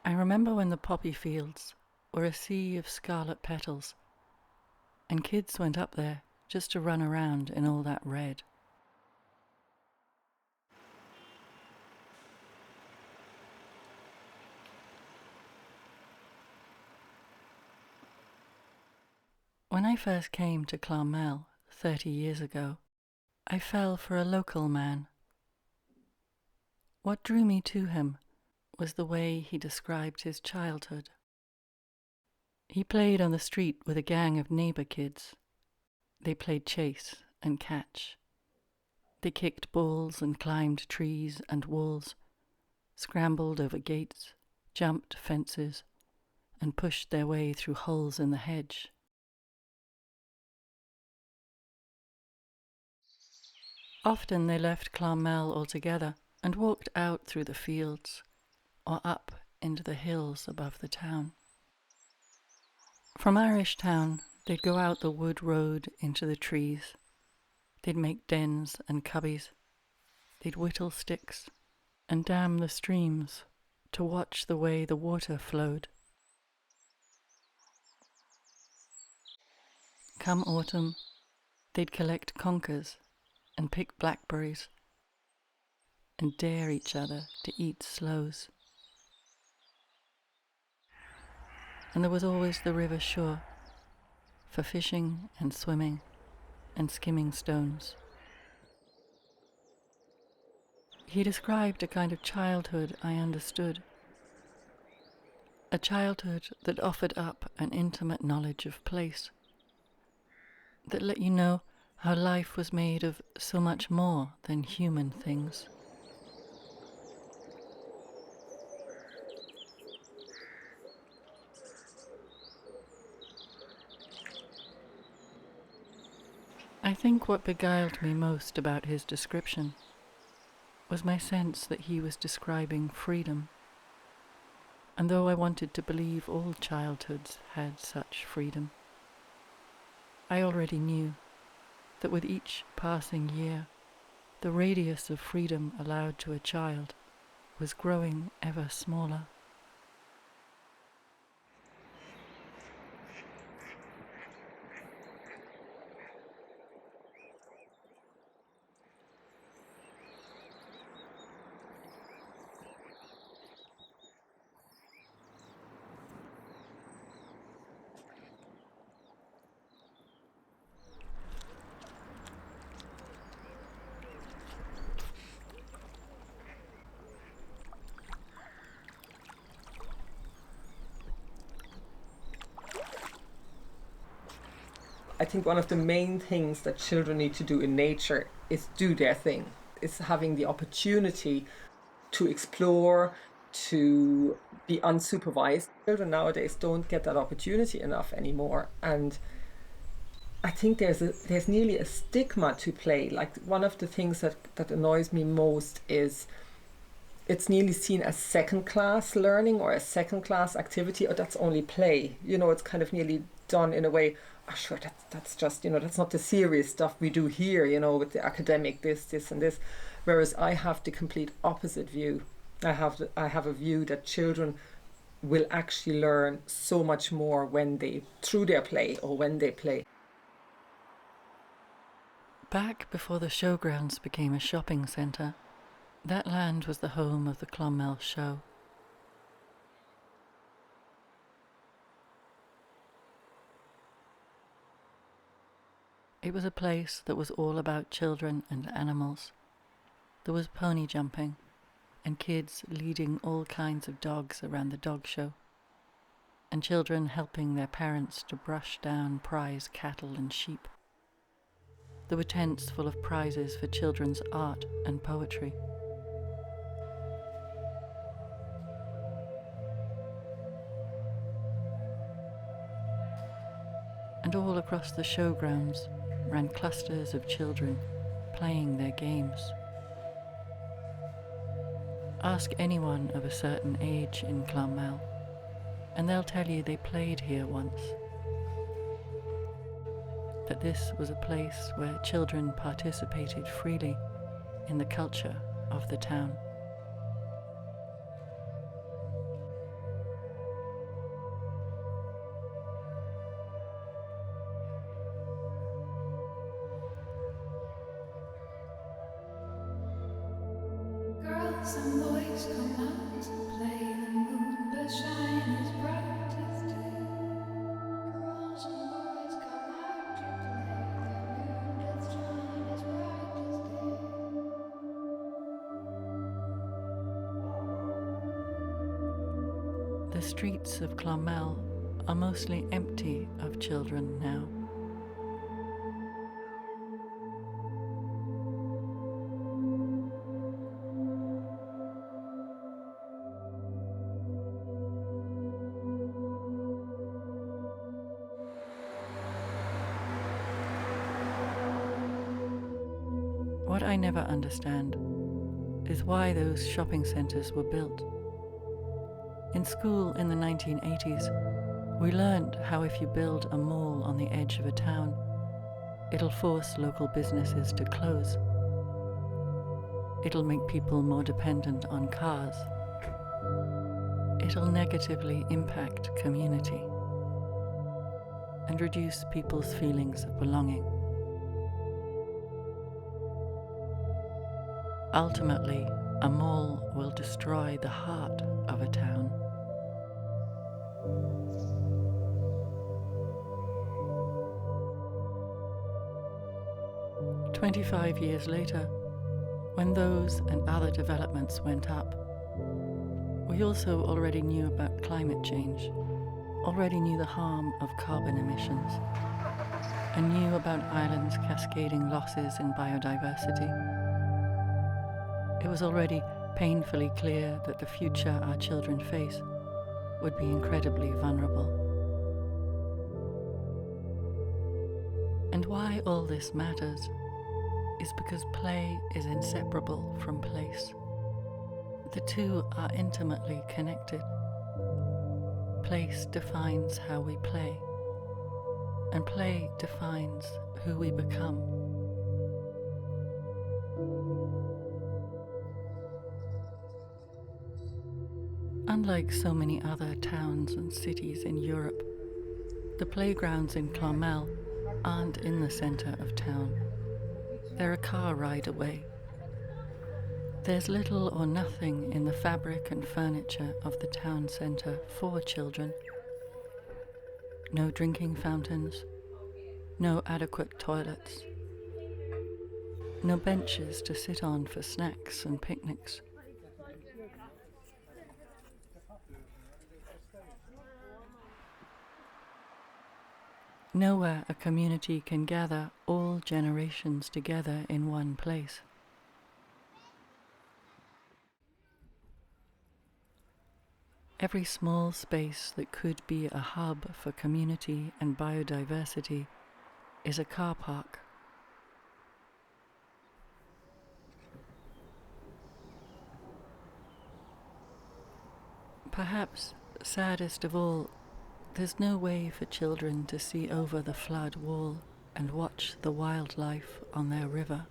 I remember when the poppy fields were a sea of scarlet petals, and kids went up there just to run around in all that red. When I first came to Clonmel 30 years ago, I fell for a local man. What drew me to him was the way he described his childhood. He played on the street with a gang of neighbour kids. They played chase and catch. They kicked balls and climbed trees and walls, scrambled over gates, jumped fences, and pushed their way through holes in the hedge. Often they left Clonmel altogether and walked out through the fields or up into the hills above the town. From Irish Town, they'd go out the wood road into the trees. They'd make dens and cubbies. They'd whittle sticks and dam the streams to watch the way the water flowed. Come autumn, they'd collect conkers and pick blackberries and dare each other to eat sloes. And there was always the river shore for fishing and swimming and skimming stones. He described a kind of childhood I understood, a childhood that offered up an intimate knowledge of place, that let you know how life was made of so much more than human things. I think what beguiled me most about his description was my sense that he was describing freedom. And though I wanted to believe all childhoods had such freedom, I already knew that with each passing year, the radius of freedom allowed to a child was growing ever smaller. I think one of the main things that children need to do in nature is do their thing. It's having the opportunity to explore, to be unsupervised. Children nowadays don't get that opportunity enough anymore. And I think there's nearly a stigma to play. Like one of the things that annoys me most is it's nearly seen as second-class learning or a second-class activity, or that's only play. It's kind of nearly done in a way, oh, sure, that's just, that's not the serious stuff we do here, with the academic this, and this. Whereas I have the complete opposite view. I have a view that children will actually learn so much more through their play or when they play. Back before the showgrounds became a shopping centre, that land was the home of the Clonmel show. It was a place that was all about children and animals. There was pony jumping and kids leading all kinds of dogs around the dog show, and children helping their parents to brush down prize cattle and sheep. There were tents full of prizes for children's art and poetry. And all across the showgrounds ran clusters of children playing their games. Ask anyone of a certain age in Clonmel, and they'll tell you they played here once. That this was a place where children participated freely in the culture of the town. Some boys come out to play, the moon does shine as bright as day. Girls and boys come out to play, the moon does shine as bright as day. The streets of Clonmel are mostly empty of children now. What I never understand is why those shopping centres were built. In school in the 1980s, we learned how if you build a mall on the edge of a town, it'll force local businesses to close. It'll make people more dependent on cars. It'll negatively impact community and reduce people's feelings of belonging. Ultimately, a mall will destroy the heart of a town. "25 years later, when those and other developments went up, we also already knew about climate change, already knew the harm of carbon emissions, and knew about islands' cascading losses in biodiversity. It was already painfully clear that the future our children face would be incredibly vulnerable. And why all this matters is because play is inseparable from place. The two are intimately connected. Place defines how we play, and play defines who we become. Unlike so many other towns and cities in Europe, the playgrounds in Clonmel aren't in the centre of town. They're a car ride away. There's little or nothing in the fabric and furniture of the town centre for children. No drinking fountains, no adequate toilets, no benches to sit on for snacks and picnics. Nowhere a community can gather all generations together in one place. Every small space that could be a hub for community and biodiversity is a car park. Perhaps saddest of all, there's no way for children to see over the flood wall and watch the wildlife on their river.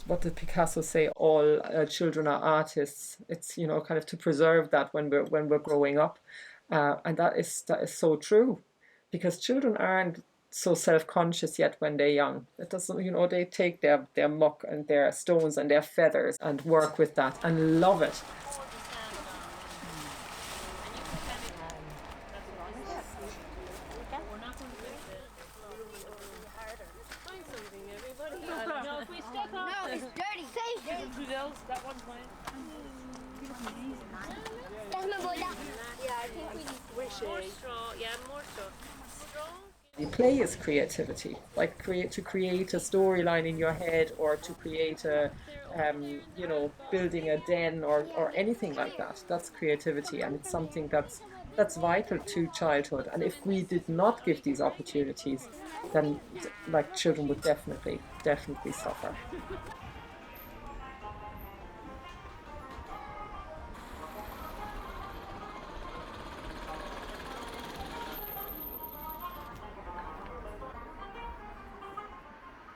What did Picasso say? All children are artists. It's, you know, kind of to preserve that when we're growing up, and that is so true, because children aren't so self-conscious yet when they're young. It doesn't, you know, they take their muck and their stones and their feathers and work with that and love it. Play is creativity, like to create a storyline in your head, or to create a, you know, building a den or anything like that. That's creativity, and it's something that's vital to childhood. And if we did not give these opportunities, then like children would definitely suffer.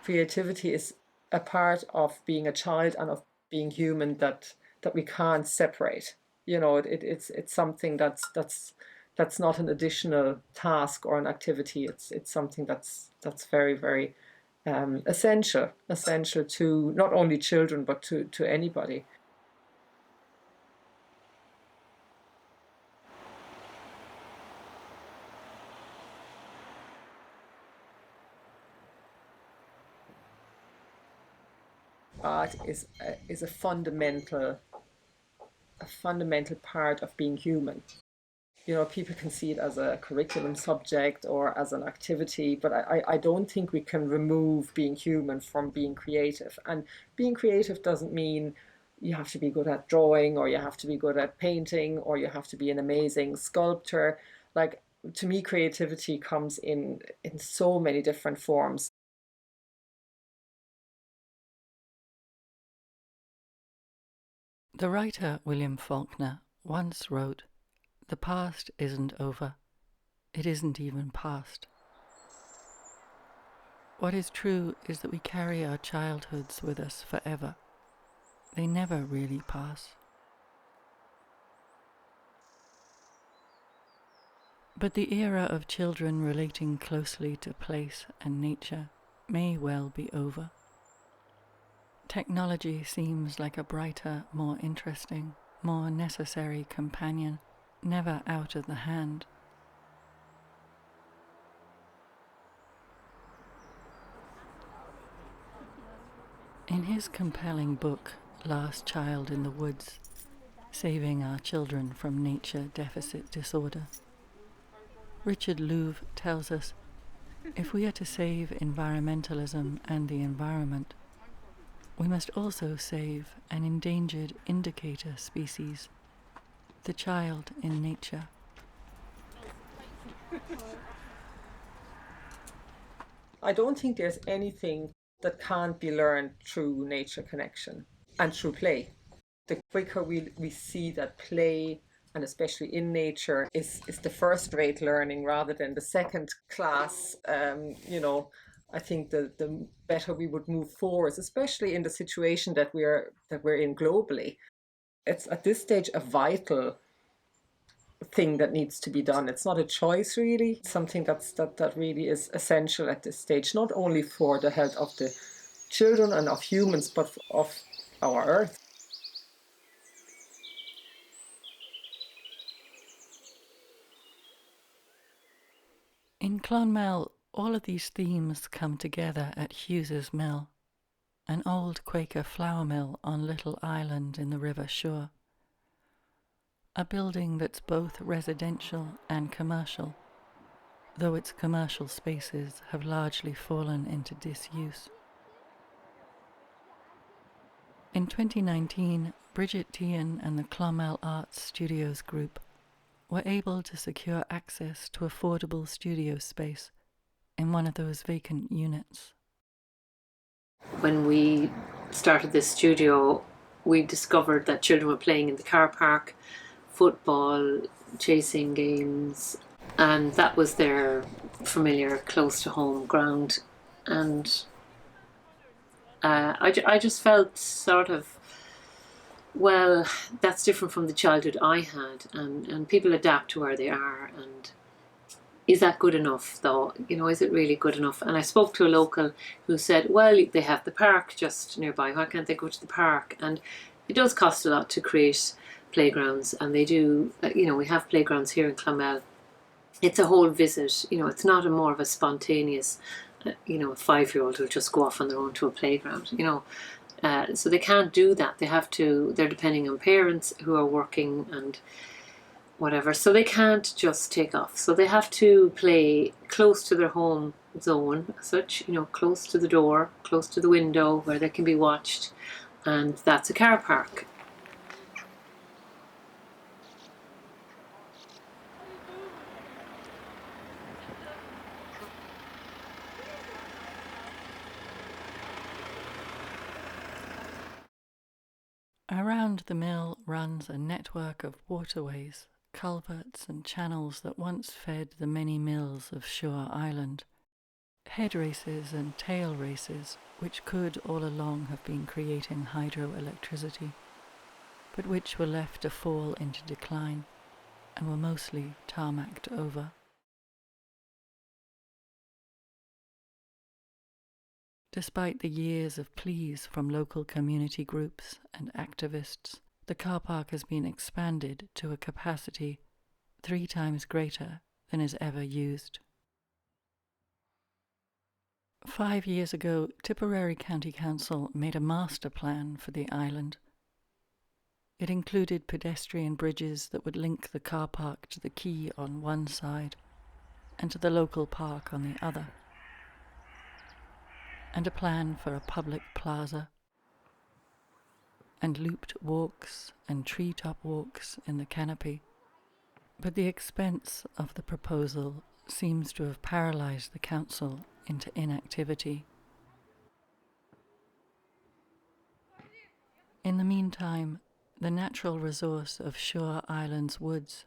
Creativity is a part of being a child and of being human that we can't separate. You know, it's something that's That's not an additional task or an activity. It's something that's very, very essential to not only children but to anybody. Art is a fundamental part of being human. You know, people can see it as a curriculum subject or as an activity, but I don't think we can remove being human from being creative. And being creative doesn't mean you have to be good at drawing, or you have to be good at painting, or you have to be an amazing sculptor. Like, to me, creativity comes in so many different forms. The writer William Faulkner once wrote, "The past isn't over. It isn't even past. What is true is that we carry our childhoods with us forever. They never really pass." But the era of children relating closely to place and nature may well be over. Technology seems like a brighter, more interesting, more necessary companion, never out of the hand. In his compelling book, Last Child in the Woods, Saving Our Children from Nature Deficit Disorder, Richard Louv tells us, if we are to save environmentalism and the environment, we must also save an endangered indicator species, the child in nature. I don't think there's anything that can't be learned through nature connection and through play. The quicker we see that play, and especially in nature, is the first rate learning rather than the second class, I think the better we would move forward, especially in the situation that we're in globally. It's at this stage a vital thing that needs to be done. It's not a choice, really. It's something that really is essential at this stage, not only for the health of the children and of humans, but of our earth. In Clonmel, all of these themes come together at Hughes's mill, an old Quaker flour mill on Little Island in the River Suir. A building that's both residential and commercial, though its commercial spaces have largely fallen into disuse. In 2019, Bridget Tian and the Clonmel Arts Studios Group were able to secure access to affordable studio space in one of those vacant units. When we started this studio, we discovered that children were playing in the car park, football, chasing games, and that was their familiar, close to home ground. And I just felt sort of, well, that's different from the childhood I had, and people adapt to where they are. And is that good enough, though? Is it really good enough? And I spoke to a local who said, well, they have the park just nearby. Why can't they go to the park? And it does cost a lot to create playgrounds, and they do. We have playgrounds here in Clonmel. It's a whole visit. It's not more of a spontaneous. A 5-year-old will just go off on their own to a playground. So they can't do that. They're depending on parents who are working and whatever, so they can't just take off. So they have to play close to their home zone, such, close to the door, close to the window where they can be watched, and that's a car park. Around the mill runs a network of waterways, culverts and channels that once fed the many mills of Suir Island. Head races and tail races, which could all along have been creating hydroelectricity, but which were left to fall into decline and were mostly tarmacked over. Despite the years of pleas from local community groups and activists, the car park has been expanded to a capacity 3 times greater than is ever used. 5 years ago, Tipperary County Council made a master plan for the island. It included pedestrian bridges that would link the car park to the quay on one side and to the local park on the other, and a plan for a public plaza, and looped walks and treetop walks in the canopy. But the expense of the proposal seems to have paralysed the council into inactivity. In the meantime, the natural resource of Shore Island's woods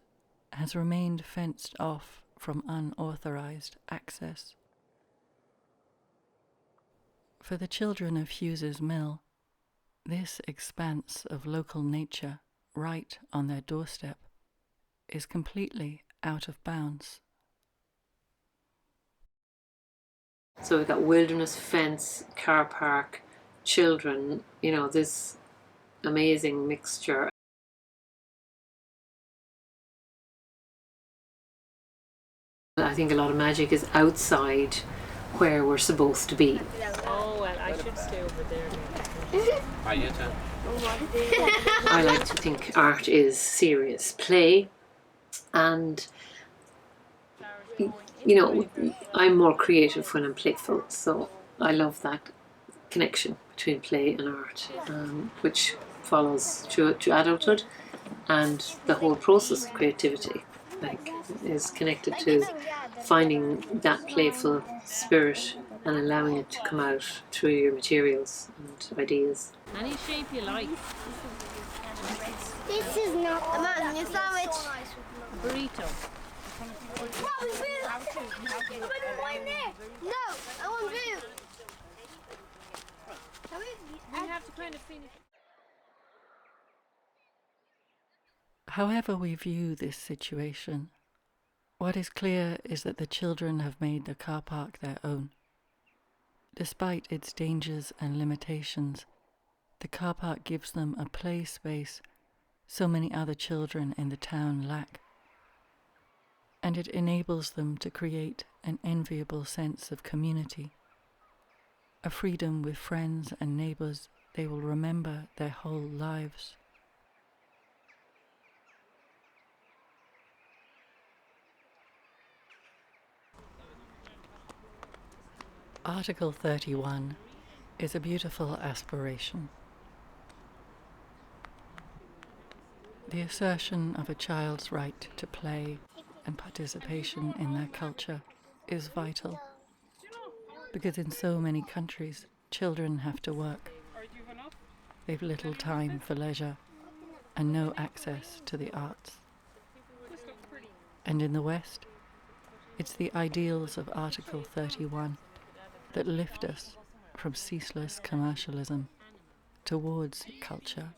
has remained fenced off from unauthorised access. For the children of Hughes's mill, this expanse of local nature right on their doorstep is completely out of bounds. So we've got wilderness, fence, car park, children, this amazing mixture. I think a lot of magic is outside where we're supposed to be. Oh, well, I should stay over there. I like to think art is serious play, and I'm more creative when I'm playful, so I love that connection between play and art, which follows through adulthood, and the whole process of creativity is connected to finding that playful spirit and allowing it to come out through your materials and ideas. Any shape you like. This is not a man, you sandwich. Burrito. No, I want food. We have to kind of finish. However we view this situation, what is clear is that the children have made the car park their own. Despite its dangers and limitations, the car park gives them a play space so many other children in the town lack, and it enables them to create an enviable sense of community, a freedom with friends and neighbours they will remember their whole lives. Article 31 is a beautiful aspiration. The assertion of a child's right to play and participation in their culture is vital, because in so many countries, children have to work. They've little time for leisure and no access to the arts. And in the West, it's the ideals of Article 31 that lift us from ceaseless commercialism towards culture.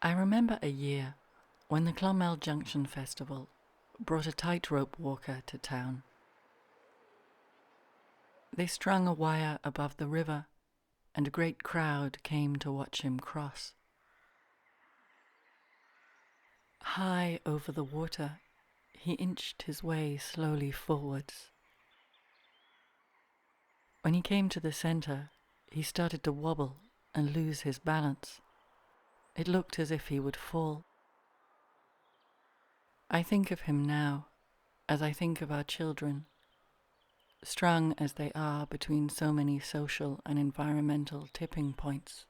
I remember a year when the Clonmel Junction Festival brought a tightrope walker to town. They strung a wire above the river, and a great crowd came to watch him cross. High over the water, he inched his way slowly forwards. When he came to the centre, he started to wobble and lose his balance. It looked as if he would fall. I think of him now, as I think of our children, strung as they are between so many social and environmental tipping points.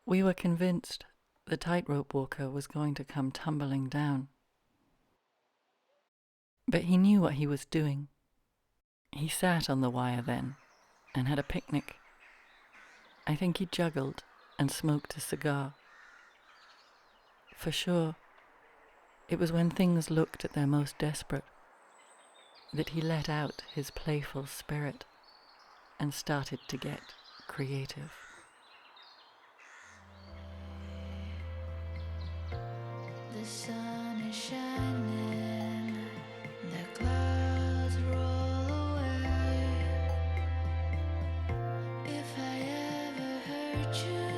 We were convinced the tightrope walker was going to come tumbling down. But he knew what he was doing. He sat on the wire then and had a picnic. I think he juggled and smoked a cigar. For sure, it was when things looked at their most desperate that he let out his playful spirit and started to get creative. The sun is shining, the clouds roll away. If I ever hurt you,